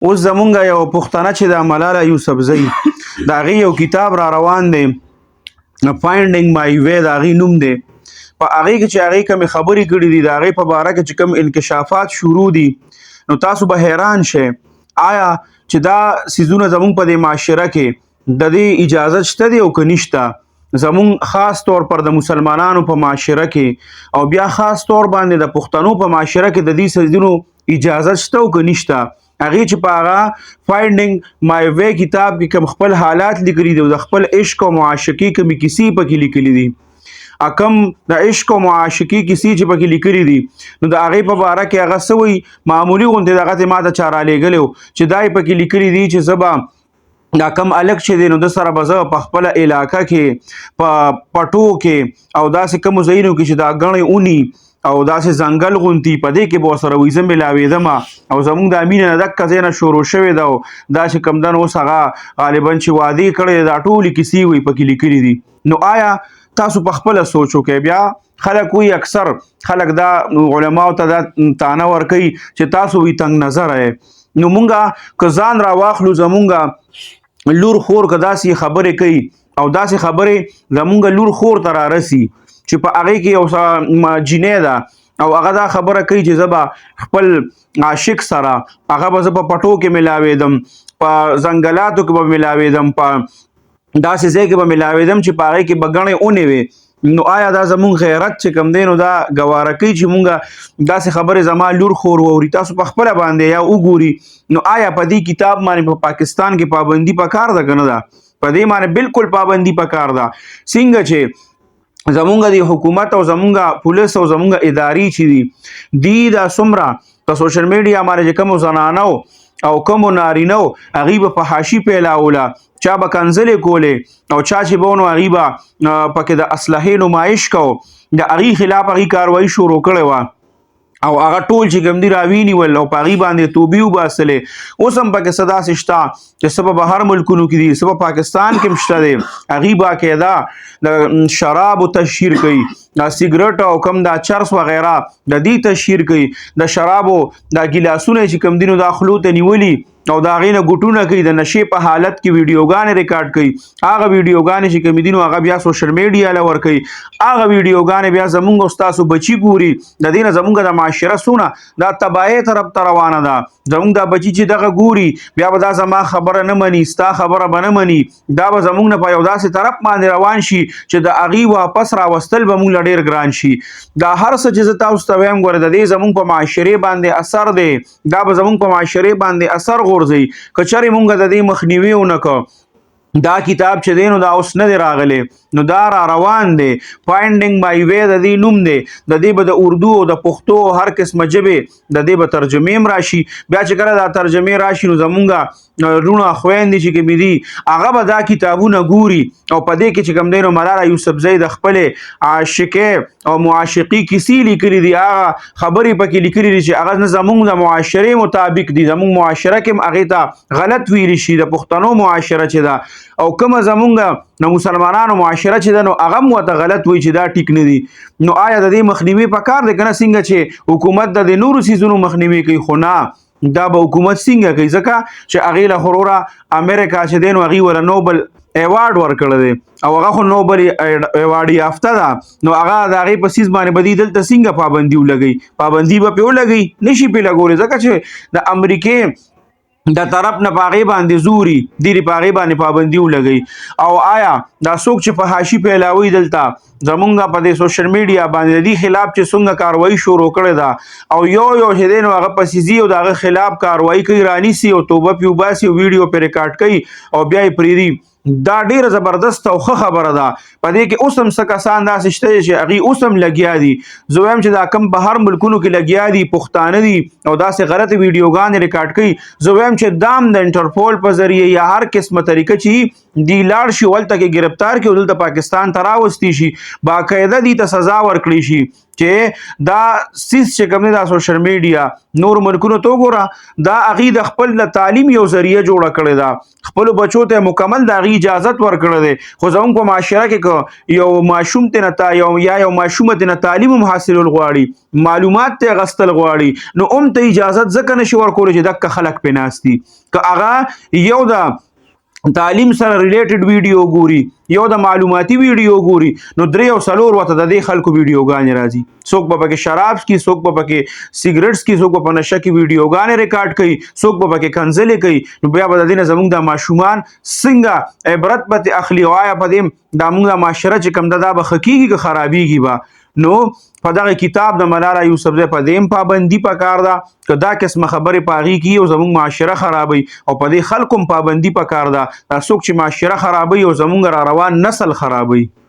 اوس زمونږ یو پښتانه چې د ملاله یوسفزۍ د هغې یو کتاب را روان دی فایندینګ مای وی د هغې نوم دی. په هغې کې چې هغې کومې خبرې کړي دي د هغې په باره کې چې کوم انکشافات شروع دي نو تاسو به حیران شئ آیا چې دا څیزونه زمونږ په دې معاشره کې د دې اجازت شته دی او که نشته. زمونږ خاص طور پر د مسلمانانو په معاشره کې او بیا خاص طور باندې د پښتنو په معاشره کې د دې څیزونو اجازت شته او که نشته. هغې چې په هغه فایندینګ مای وی کتاب کې کوم خپل حالات لیکلي دي او د خپل عشق او معاشقې کومې کیسې پکې لیکلي دي کم د عشق او معاشقې کیسې چې پکې لیکلي دي نو د هغې په باره کې هغه څه وایي معمولي غوندې دغه ته ما ته چا رالیږلی چې دا یې پکې لیکلي دي چې زه به دا کم الک چې دی نو د سره به زه په خپله علاقه کې په پټو کې او داسې کومو ځایونو کې چې دا ګڼې اوني او داسې ځنګل غونتي په دې کې به ورسره وي زه میلاوېدم او زمونږ د مینه نه دقه ځای نه شروع شوې ده او دا چې کوم دن اوس هغه غالبا چې وعدې کړی دا ټولې کیسې وي پکې لیکلي دي. نو آیا تاسو په خپله سوچ وکئ. بیا خلک وایي اکثر خلک دا علماو ته دا تانه ورکوي چې تاسو وي تنګ نظره یې. نو مونږه که ځان راواخلو زمونږه لور خور که داسې خبرې کوي او داسې خبرې زمونږ لور خور ته رارسي چې په هغې کې یو جینۍ ده او هغه دا خبره کوي چې زه به خپل عاشق سره هغه به زه په پټو کې میلاوېدم په ځنګلاتو کې به میلاوېدم په داسې ځای کې به میلاوېدم چې په هغې کې به ګڼې اونې وې. نو آیا دا زمونږ غیرت چې کوم دی نو دا ګواره کوي چې مونږ داسې خبرې زما لور خور واوري تاسو په خپله باندې یا وګوري. نو آیا په دې کتاب باندې په پاکستان کې پابندي پکار ده که نه ده؟ په دې باندې بالکل پابندي پکار ده. څنګه چې زمونږ د حکومت او زمونږ پولیس او زمونږ ادارې چې دي دا څومره په سوشل میډیا باندې چې کومو زنانو او کومو نارینو هغوی به فحاشي پیلاوله چا به کنځلې کولې او چا چې به نو هغوی به پکې د اسلحې نمایش کو د هغوی خلاف هغوی کاروایي شروع کړې وه او هغه ټول چې کوم دي راوینیول او په هغې باندې توبې وباسلې. اوس هم پکې څه داسې شته چې څه په بهر ملکونو کې دي څه په پاکستان کې هم شته دی هغوی باقاعده د شرابو تشهیر کوي دا سیګرټ او کم دا چرس وغیره د دې تشهیر کوي د شرابو دا ګیلاسونه چې کوم دي نو دا خولو ته نیولي او د هغې نه ګوټونه کوي د نشې په حالت کې ویډیوګانې ریکارډ کوي هغه ویډیوګانې چې کومې دي نو هغه بیا سوشل میډیا له ورکوي هغه ویډیوګانې بیا زمونږ او ستاسو بچي ګوري د دې نه زمونږ د معاشره څونه دا تباهۍ طرف ته روانه ده. زمونږ دا بچي چې دغه ګوري بیا به دا زما خبره نه مني ستا خبره به نه مني دا به زمونږ نه په یو داسې طرف باندې روان شي چې د هغې واپس راوستل به مونږ له ډېر ګران شي. دا هر څه چې زه تاسو ته وایم ګوره د دې زمونږ په معاشرې باندې اثر دی دا به زمونږ په معاشرې باندې اثر غورځوي که چېرې مونږ د دې مخنیوي ونه کړو. دا کتاب چې دی نو دا اوس نه دی راغلی نو دا را روان دی فایندینګ مای وی د دې نوم دی د دې به د اردو او د پښتو هر قسمه ژبې د دې به ترجمې هم راشي. بیا چې کله دا ترجمې راشي نو زمونږ لوڼه خویندې چې کومې دي هغه به دا کتابونه ګوري او په دې کې چې کوم دی نو ملاله یوسفزۍ د خپلې عاشقې او معاشقې کیسې لیکلي دي هغه خبرې پکې لیکلي دي چې هغه نه زمونږ د معاشرې مطابق دي زمونږ معاشره کې هم هغې ته غلط ویلي شي د پښتنو معاشره چې ده او کومه زمونږ د مسلمانانو معاشره چې ده نو هغه هم ورته غلط وایي چې دا ټیک نه دي. نو آیا د دې مخنیوي پکار دی که نه څنګه چې حکومت د دې نورو څیزونو مخنیوي کوي خو نه دا به حکومت څنګه کوي ځکه چې هغې له خروره امریکا چې دی نو هغې وله نوبل ایوارډ ورکړی دی او هغه خو نوبل ایوارډ یافته ده نو هغه د هغې په څیز باندې به دې دلته څنګه پابندي ولګوي پابندي به پرې ولګوي نشي پرې لګولی ځکه چې د امریکې د طرف نه په هغې باندې زوري دې په هغې باندې پابندي ولګوي. او آیا دا څوک چې فحاشي پیلاوي دلته زمونږ په دې سوشل میډیا باندې د دې خلاف چې څنګه کاروایي شروع کړې ده او یو چې دی نو هغه پسې ځي او د هغه خلاف کاروایي کوي رانیسي او توبه پې وباسي او ویډیو پې ریکارډ کوي او بیا یې پرېږدي دا ډیره زبردست او ښه خبره ده. په دې کې اوس هم څه کسان داسې شته چې هغوی اوس هم لګیا دي زه وایم چې دا کم بهر ملکونو کې لګیا دي پښتانه دي او داسې غلطې ویډیوګانې ریکارډ کوي زه وایم چې دا هم د انټرپول په ذریعه یا هر قسمه طریقه چې دی لاړ شي ولته کې ګرفتار کړي او دلته پاکستان ته راوستی شي باقاعده دې ته سزا ورکړی شي چې دا سیس چې کوم دا سوشل میډیا نور ملکونو ته وګوره دا هغې د خپل د تعلیم یو ذریعه جوړه کړې ده خپلو بچو ته مکمل د هغې اجازت ورکړی دی خو زموږ په معاشره کې که یو ماشوم ته یو ماشومه ته نه تعلیم هم حاصلول غواړي معلومات ته اخیستل غواړي نو هم ته اجازت ځکه نشي ورکولی چې دکه خلک پې ناست دي که هغه یو د تعلیم سره ریلیټډ ویډیو ګوري یو د معلوماتي ویډیو ګوري نو 3 او 4 ورته د دې خلکو ویډیوګانې راځي څوک به پکې شراب څکي څوک به پکې سیګریټ څکي څوک به په نشه کې ویډیوګانې ریکارډ کوي څوک به پکې کنځلې کوي نو بیا به د دې نه زموږ د ماشومان څنګه عبرت به اخلي او آیا په دې دا موږ د معاشره چې کوم ده دا به ښه کېږي که خرابېږي به نو په دغه کتاب د ملاله یوسفزۍ په دې هم پابندي پکار ده که دا قسمه خبرې په هغې کې او زموږ معاشره خرابوي او په دې خلکو هم پابندي پکار ده دا څوک چې معاشره خرابوي او زموږ را روان نسل خرابوي